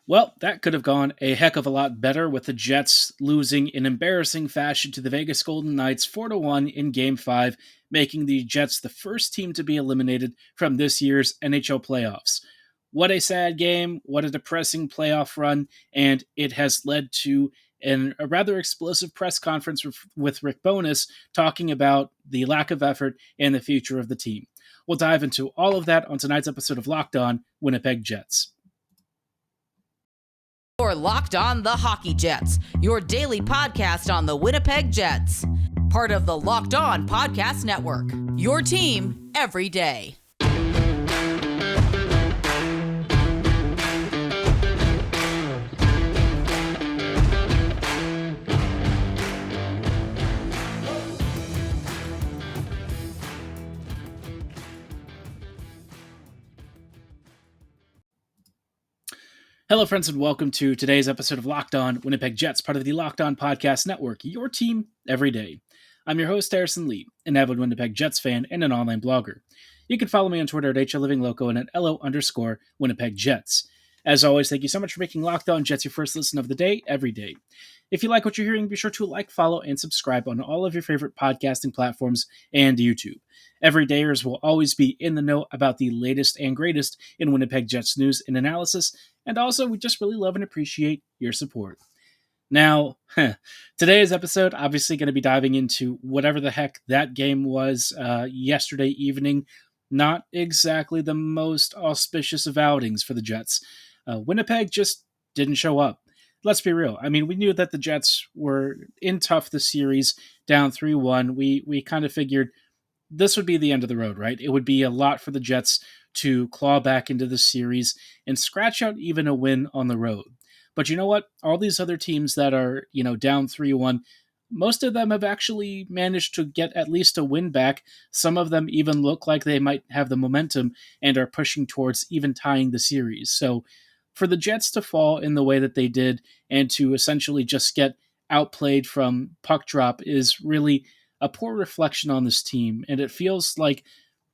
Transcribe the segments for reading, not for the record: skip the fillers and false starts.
Well, that could have gone a heck of a lot better with the Jets losing in embarrassing fashion to the Vegas Golden Knights 4-1 in Game 5, making the Jets the first team to be eliminated from this year's NHL playoffs. What a sad game, what a depressing playoff run, and it has led to a rather explosive press conference with Rick Bowness talking about the lack of effort and the future of the team. We'll dive into all of that on tonight's episode of Locked On Winnipeg Jets. You're Locked On the Hockey Jets, your daily podcast on the Winnipeg Jets. Part of the Locked On Podcast Network, your team every day. Hello, friends, and welcome to today's episode of Locked On Winnipeg Jets, part of the Locked On Podcast Network, your team every day. I'm your host, Harrison Lee, an avid Winnipeg Jets fan and an online blogger. You can follow me on Twitter at HLivingLoco and at LO_Winnipeg Jets. As always, thank you so much for making Locked On Jets your first listen of the day, every day. If you like what you're hearing, be sure to like, follow, and subscribe on all of your favorite podcasting platforms and YouTube. Everydayers will always be in the know about the latest and greatest in Winnipeg Jets news and analysis, and also we just really love and appreciate your support. Now, today's episode, obviously going to be diving into whatever the heck that game was yesterday evening. Not exactly the most auspicious of outings for the Jets. Winnipeg just didn't show up. Let's be real. I mean, we knew that the Jets were in tough this series, down 3-1. We kind of figured this would be the end of the road, right? It would be a lot for the Jets to claw back into the series and scratch out even a win on the road. But you know what? All these other teams that are, down 3-1, most of them have actually managed to get at least a win back. Some of them even look like they might have the momentum and are pushing towards even tying the series. So for the Jets to fall in the way that they did and to essentially just get outplayed from puck drop is really a poor reflection on this team. And it feels like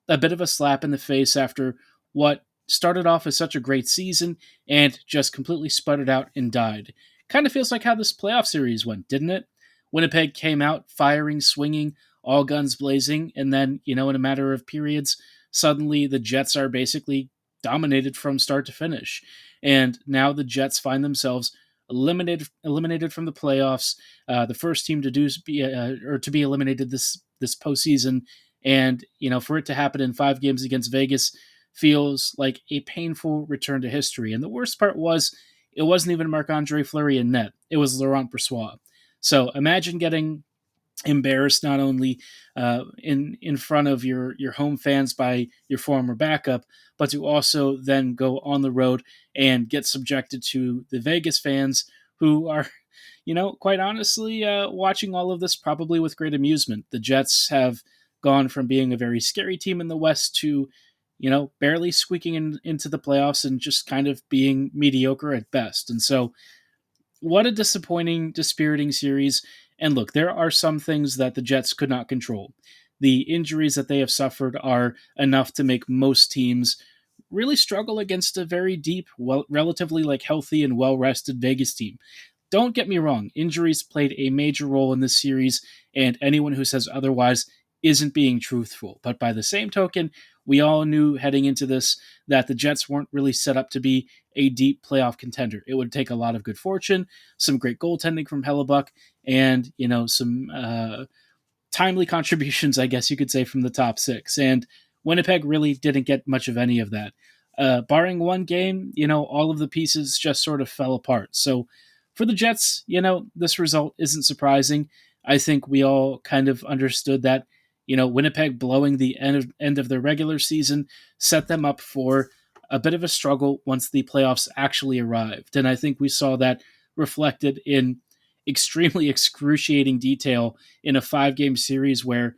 a bit of a slap in the face after what started off as such a great season and just completely sputtered out and died. Kind of feels like how this playoff series went, didn't it? Winnipeg came out firing, swinging, all guns blazing, and then, in a matter of periods, suddenly the Jets are basically dominated from start to finish. And now the Jets find themselves eliminated from the playoffs, the first team to be eliminated this postseason. And, for it to happen in 5 games against Vegas feels like a painful return to history. And the worst part was it wasn't even Marc-Andre Fleury in net. It was Laurent Brossoit. So imagine getting embarrassed not only in front of your home fans by your former backup, but to also then go on the road and get subjected to the Vegas fans who are, quite honestly, watching all of this probably with great amusement. The Jets have gone from being a very scary team in the West to, barely squeaking into the playoffs and just kind of being mediocre at best. And so what a disappointing, dispiriting series. And look, there are some things that the Jets could not control. The injuries that they have suffered are enough to make most teams really struggle against a very deep, relatively healthy and well-rested Vegas team. Don't get me wrong, injuries played a major role in this series, and anyone who says otherwise isn't being truthful. But by the same token, we all knew heading into this that the Jets weren't really set up to be a deep playoff contender. It would take a lot of good fortune, some great goaltending from Hellebuck, and some timely contributions, I guess you could say, from the top 6. And Winnipeg really didn't get much of any of that. Barring one game, all of the pieces just sort of fell apart. So for the Jets, this result isn't surprising. I think we all kind of understood that Winnipeg blowing the end of their regular season set them up for a bit of a struggle once the playoffs actually arrived. And I think we saw that reflected in extremely excruciating detail in a 5-game series where,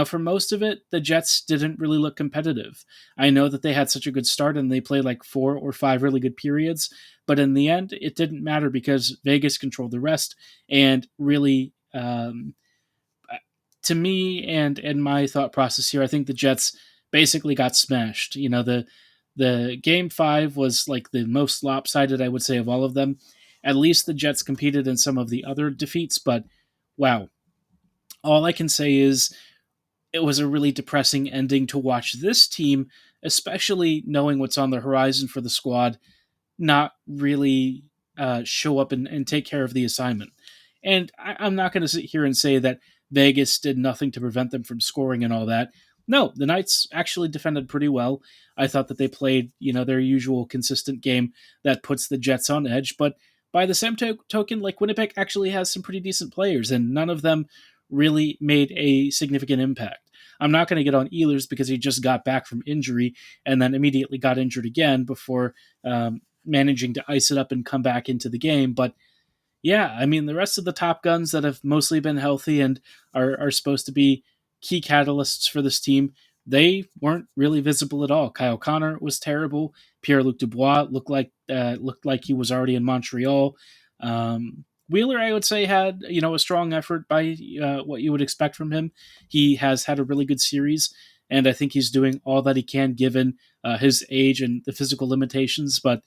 for most of it, the Jets didn't really look competitive. I know that they had such a good start and they played 4 or 5 really good periods, but in the end, it didn't matter because Vegas controlled the rest and really, to me and my thought process here, I think the Jets basically got smashed. The game 5 was like the most lopsided, I would say, of all of them. At least the Jets competed in some of the other defeats, but wow. All I can say is it was a really depressing ending to watch this team, especially knowing what's on the horizon for the squad, not really show up and take care of the assignment. And I'm not going to sit here and say that Vegas did nothing to prevent them from scoring and all that. No, the Knights actually defended pretty well. I thought that they played, their usual consistent game that puts the Jets on edge. But by the same token, like Winnipeg actually has some pretty decent players, and none of them really made a significant impact. I'm not going to get on Ehlers because he just got back from injury and then immediately got injured again before managing to ice it up and come back into the game. But yeah, I mean, the rest of the top guns that have mostly been healthy and are supposed to be key catalysts for this team, they weren't really visible at all. Kyle Connor was terrible. Pierre-Luc Dubois looked like he was already in Montreal. Wheeler, I would say, had a strong effort by what you would expect from him. He has had a really good series, and I think he's doing all that he can given his age and the physical limitations. But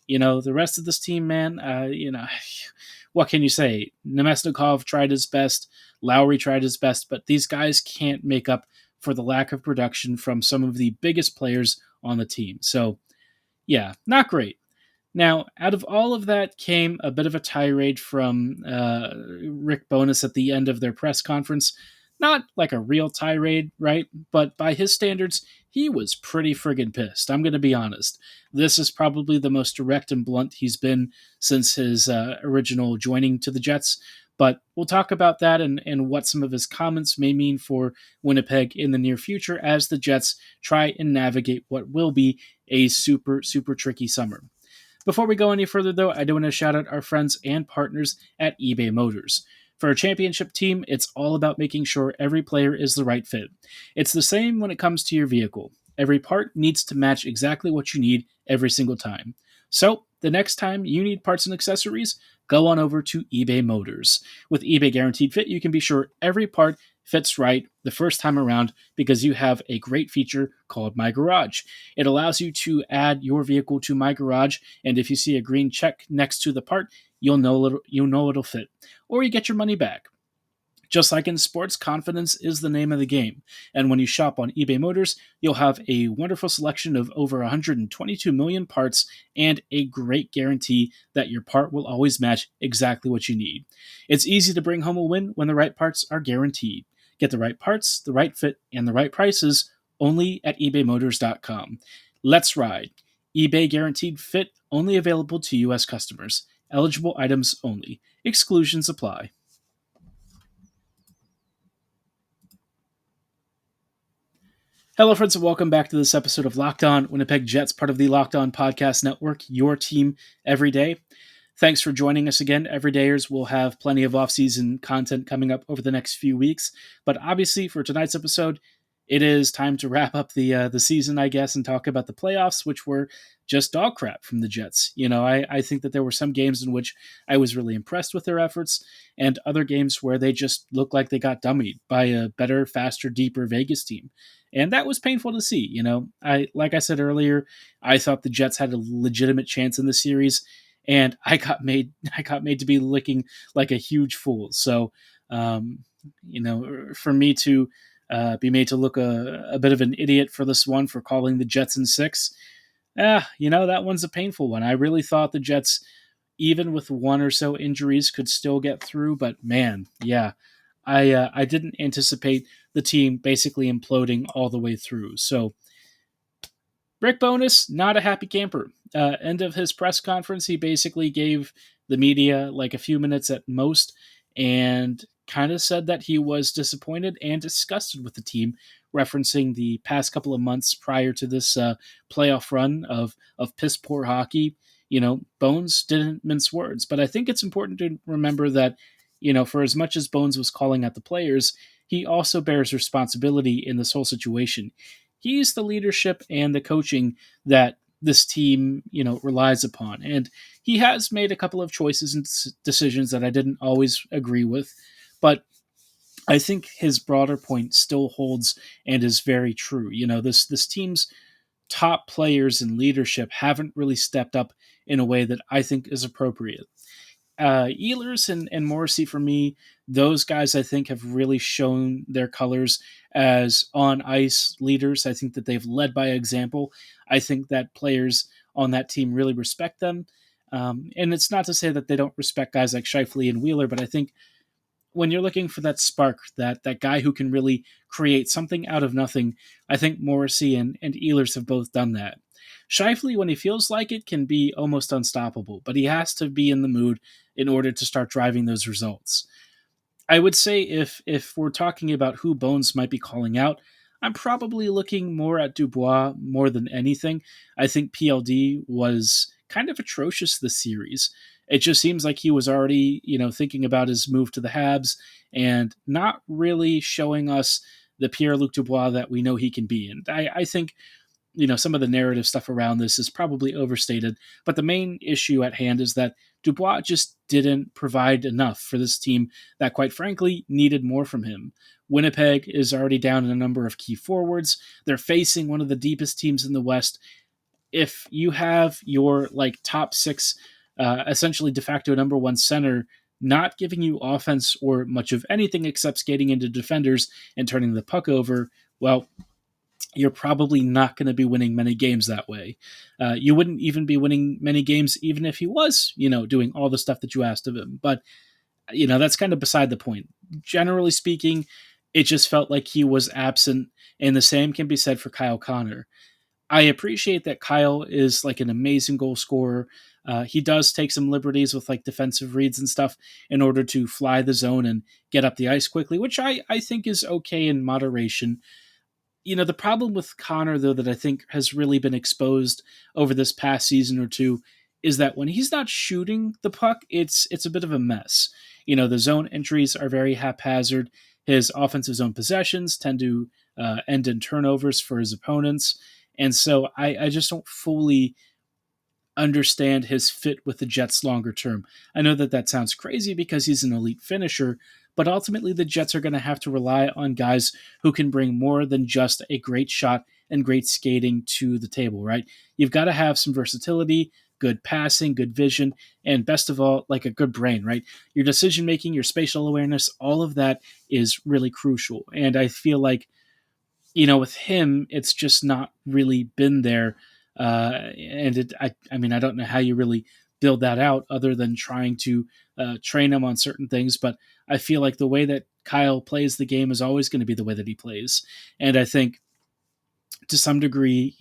the rest of this team, man, what can you say? Nemesnikov tried his best, Lowry tried his best, but these guys can't make up for the lack of production from some of the biggest players on the team. So, yeah, not great. Now, out of all of that came a bit of a tirade from Rick Bowness at the end of their press conference. Not like a real tirade, right? But by his standards, he was pretty friggin' pissed. I'm going to be honest. This is probably the most direct and blunt he's been since his original joining to the Jets. But we'll talk about that and what some of his comments may mean for Winnipeg in the near future as the Jets try and navigate what will be a super, super tricky summer. Before we go any further, though, I do want to shout out our friends and partners at eBay Motors. For a championship team, it's all about making sure every player is the right fit. It's the same when it comes to your vehicle. Every part needs to match exactly what you need every single time. So, the next time you need parts and accessories, go on over to eBay Motors. With eBay Guaranteed Fit, you can be sure every part fits right the first time around because you have a great feature called My Garage. It allows you to add your vehicle to My Garage, and if you see a green check next to the part, you'll know it'll fit, or you get your money back. Just like in sports, confidence is the name of the game. And when you shop on eBay Motors, you'll have a wonderful selection of over 122 million parts and a great guarantee that your part will always match exactly what you need. It's easy to bring home a win when the right parts are guaranteed. Get the right parts, the right fit, and the right prices only at ebaymotors.com. Let's ride. eBay Guaranteed Fit only available to U.S. customers. Eligible items only. Exclusions apply. Hello, friends, and welcome back to this episode of Locked On Winnipeg Jets, part of the Locked On Podcast Network, your team every day. Thanks for joining us again. Everydayers will have plenty of off-season content coming up over the next few weeks, but obviously for tonight's episode, it is time to wrap up the season, I guess, and talk about the playoffs, which were just dog crap from the Jets. I think that there were some games in which I was really impressed with their efforts, and other games where they just looked like they got dummied by a better, faster, deeper Vegas team. And that was painful to see. Like I said earlier, I thought the Jets had a legitimate chance in the series, and I got made to be looking like a huge fool. So, for me to be made to look a bit of an idiot for this one for calling the Jets in 6. That one's a painful one. I really thought the Jets, even with one or so injuries, could still get through. But man, yeah, I didn't anticipate the team basically imploding all the way through. So Rick Bowness, not a happy camper. End of his press conference, he basically gave the media like a few minutes at most and kind of said that he was disappointed and disgusted with the team, referencing the past couple of months prior to this playoff run of piss poor hockey. Bones didn't mince words, but I think it's important to remember that, for as much as Bones was calling out the players, he also bears responsibility in this whole situation. He's the leadership and the coaching that this team, relies upon. And he has made a couple of choices and decisions that I didn't always agree with, but I think his broader point still holds and is very true. This team's top players in leadership haven't really stepped up in a way that I think is appropriate. Ehlers and Morrissey, for me, those guys I think have really shown their colors as on ice leaders. I think that they've led by example. I think that players on that team really respect them. And it's not to say that they don't respect guys like Scheifele and Wheeler, but I think when you're looking for that spark, that guy who can really create something out of nothing, I think Morrissey and Ehlers have both done that. Scheifele, when he feels like it, can be almost unstoppable, but he has to be in the mood in order to start driving those results. I would say if we're talking about who Bones might be calling out, I'm probably looking more at Dubois more than anything. I think PLD was kind of atrocious this series. It just seems like he was already, thinking about his move to the Habs and not really showing us the Pierre-Luc Dubois that we know he can be. And I think some of the narrative stuff around this is probably overstated, but the main issue at hand is that Dubois just didn't provide enough for this team that, quite frankly, needed more from him. Winnipeg is already down in a number of key forwards. They're facing one of the deepest teams in the West. If you have your top six, essentially de facto number one center, not giving you offense or much of anything except skating into defenders and turning the puck over, well, you're probably not going to be winning many games that way. You wouldn't even be winning many games even if he was, doing all the stuff that you asked of him. But, that's kind of beside the point. Generally speaking, it just felt like he was absent, and the same can be said for Kyle Connor. I appreciate that Kyle is an amazing goal scorer. He does take some liberties with defensive reads and stuff in order to fly the zone and get up the ice quickly, which I think is okay in moderation. The problem with Connor, though, that I think has really been exposed over this past season or two is that when he's not shooting the puck, it's a bit of a mess. The zone entries are very haphazard. His offensive zone possessions tend to end in turnovers for his opponents. And so I just don't fully understand his fit with the Jets longer term. I know that sounds crazy because he's an elite finisher, but ultimately the Jets are going to have to rely on guys who can bring more than just a great shot and great skating to the table, right? You've got to have some versatility, good passing, good vision, and best of all, a good brain, right? Your decision making, your spatial awareness, all of that is really crucial. And I feel like, with him, it's just not really been there. I don't know how you really build that out other than trying to train him on certain things. But I feel like the way that Kyle plays the game is always going to be the way that he plays. And I think to some degree,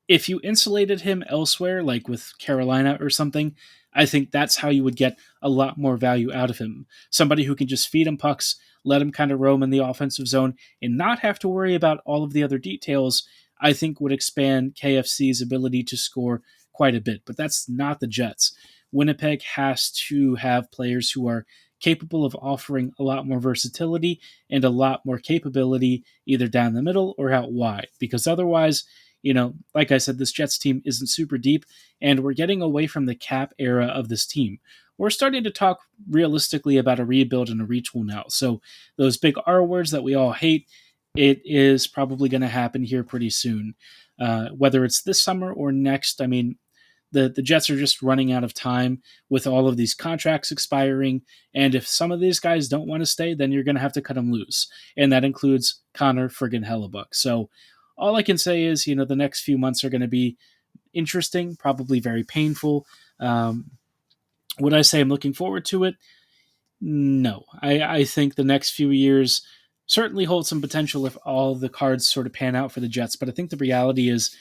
if you insulated him elsewhere, like with Carolina or something, I think that's how you would get a lot more value out of him. Somebody who can just feed him pucks, let him kind of roam in the offensive zone, and not have to worry about all of the other details, I think would expand KFC's ability to score quite a bit. But that's not the Jets. Winnipeg has to have players who are capable of offering a lot more versatility and a lot more capability either down the middle or out wide, because otherwise, like I said, this Jets team isn't super deep, and we're getting away from the cap era of this team. We're starting to talk realistically about a rebuild and a retool now. So those big R words that we all hate, it is probably going to happen here pretty soon. Whether it's this summer or next, I mean, the Jets are just running out of time with all of these contracts expiring. And if some of these guys don't want to stay, then you're going to have to cut them loose. And that includes Connor friggin' Hellebuck. So all I can say is, the next few months are going to be interesting, probably very painful. Would I say I'm looking forward to it? No. I think the next few years certainly hold some potential if all the cards sort of pan out for the Jets. But I think the reality is,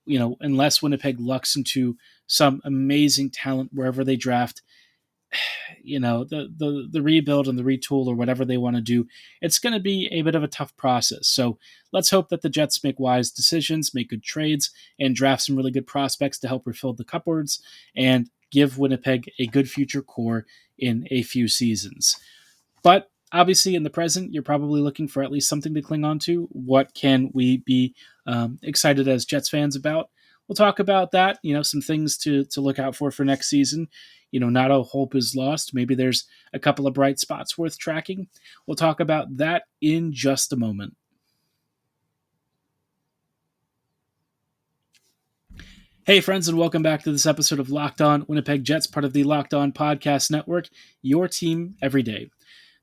unless Winnipeg lucks into some amazing talent wherever they draft, the rebuild and the retool or whatever they want to do, it's going to be a bit of a tough process. So let's hope that the Jets make wise decisions, make good trades, and draft some really good prospects to help refill the cupboards and give Winnipeg a good future core in a few seasons. But obviously, in the present, you're probably looking for at least something to cling on to. What can we be excited as Jets fans about? We'll talk about that, some things to look out for next season. Not all hope is lost. Maybe there's a couple of bright spots worth tracking. We'll talk about that in just a moment. Hey, friends, and welcome back to this episode of Locked On Winnipeg Jets, part of the Locked On Podcast Network, your team every day.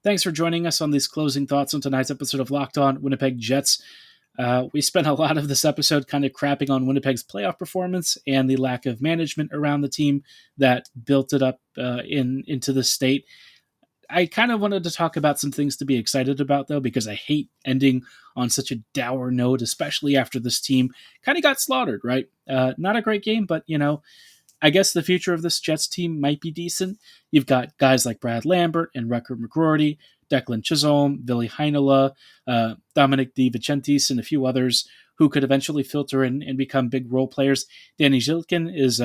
Thanks for joining us on these closing thoughts on tonight's episode of Locked On Winnipeg Jets. We spent a lot of this episode kind of crapping on Winnipeg's playoff performance and the lack of management around the team that built it up into this state. I kind of wanted to talk about some things to be excited about, though, because I hate ending on such a dour note, especially after this team kind of got slaughtered, right? Not a great game, but, I guess the future of this Jets team might be decent. You've got guys like Brad Lambert and Recker McGroarty, Declan Chisholm, Ville Heinola, Dominic DiVincentis, and a few others who could eventually filter in and become big role players. Danny Zilkin is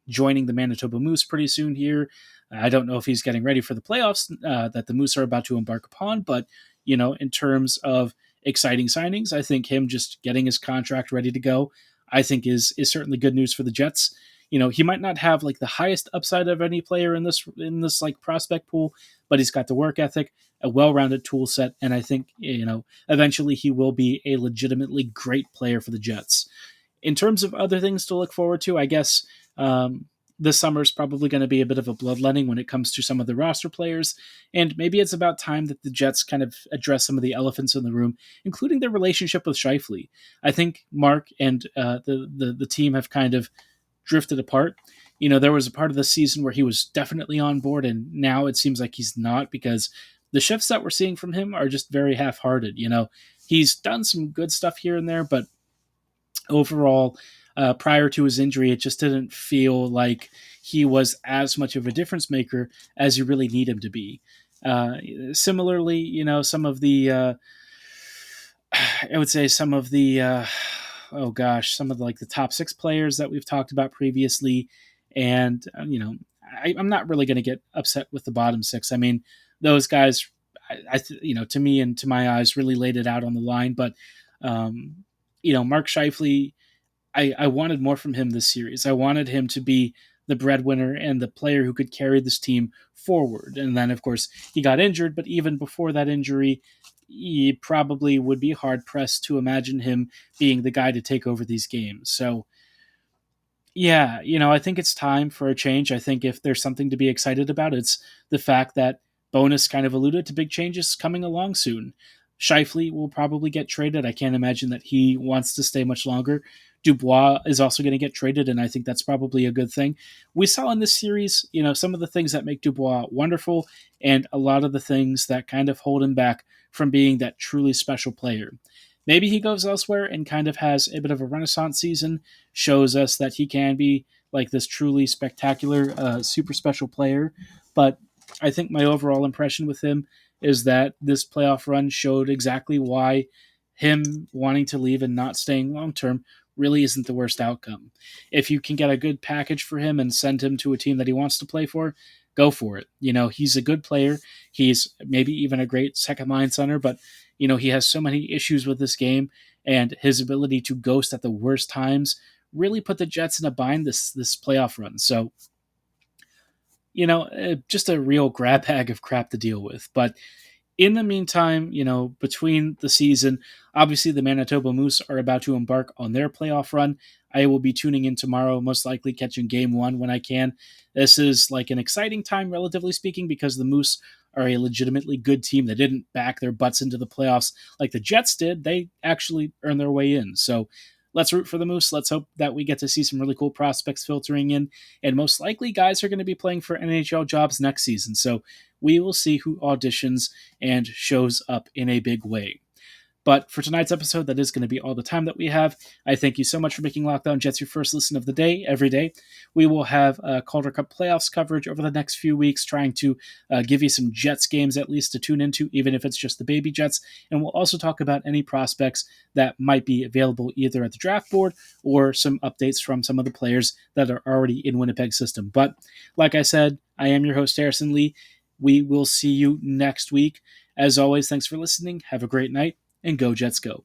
joining the Manitoba Moose pretty soon here. I don't know if he's getting ready for the playoffs that the Moose are about to embark upon, but, in terms of exciting signings, I think him just getting his contract ready to go, I think is certainly good news for the Jets. He might not have like the highest upside of any player in this like prospect pool, but he's got the work ethic, a well-rounded tool set, and I think, eventually he will be a legitimately great player for the Jets. In terms of other things to look forward to, I guess this summer is probably going to be a bit of a bloodletting when it comes to some of the roster players, and maybe it's about time that the Jets kind of address some of the elephants in the room, including their relationship with Scheifele. I think Mark and the team have kind of drifted apart. There was a part of the season where he was definitely on board, and now it seems like he's not, because the shifts that we're seeing from him are just very half-hearted. He's done some good stuff here and there, but overall, prior to his injury, it just didn't feel like he was as much of a difference maker as you really need him to be. Similarly, some of the I would say some of the some of the top six players that we've talked about previously, and I'm not really going to get upset with the bottom six. I mean, those guys, to me and to my eyes, really laid it out on the line. But Mark Scheifele, I wanted more from him this series. I wanted him to be the breadwinner and the player who could carry this team forward. And then, of course, he got injured. But even before that injury, he probably would be hard-pressed to imagine him being the guy to take over these games. So, yeah, I think it's time for a change. I think if there's something to be excited about, it's the fact that Bonus kind of alluded to big changes coming along soon. Scheifele will probably get traded. I can't imagine that he wants to stay much longer. Dubois is also going to get traded, and I think that's probably a good thing. We saw in this series, some of the things that make Dubois wonderful and a lot of the things that kind of hold him back from being that truly special player. Maybe he goes elsewhere and kind of has a bit of a renaissance season, shows us that he can be like this truly spectacular, super special player. But I think my overall impression with him is that this playoff run showed exactly why him wanting to leave and not staying long-term really isn't the worst outcome. If you can get a good package for him and send him to a team that he wants to play for, go for it. He's a good player. He's maybe even a great second line center, but he has so many issues with this game, and his ability to ghost at the worst times really put the Jets in a bind this playoff run. So, just a real grab bag of crap to deal with. But in the meantime, between the season, obviously the Manitoba Moose are about to embark on their playoff run. I will be tuning in tomorrow, most likely catching game one when I can. This is like an exciting time, relatively speaking, because the Moose are a legitimately good team that didn't back their butts into the playoffs like the Jets did. They actually earned their way in. So let's root for the Moose. Let's hope that we get to see some really cool prospects filtering in. And most likely guys are going to be playing for NHL jobs next season. So we will see who auditions and shows up in a big way. But for tonight's episode, that is going to be all the time that we have. I thank you so much for making Locked On Jets your first listen of the day, every day. We will have Calder Cup playoffs coverage over the next few weeks, trying to give you some Jets games at least to tune into, even if it's just the baby Jets. And we'll also talk about any prospects that might be available either at the draft board or some updates from some of the players that are already in Winnipeg's system. But like I said, I am your host, Harrison Lee. We will see you next week. As always, thanks for listening. Have a great night, and go Jets go.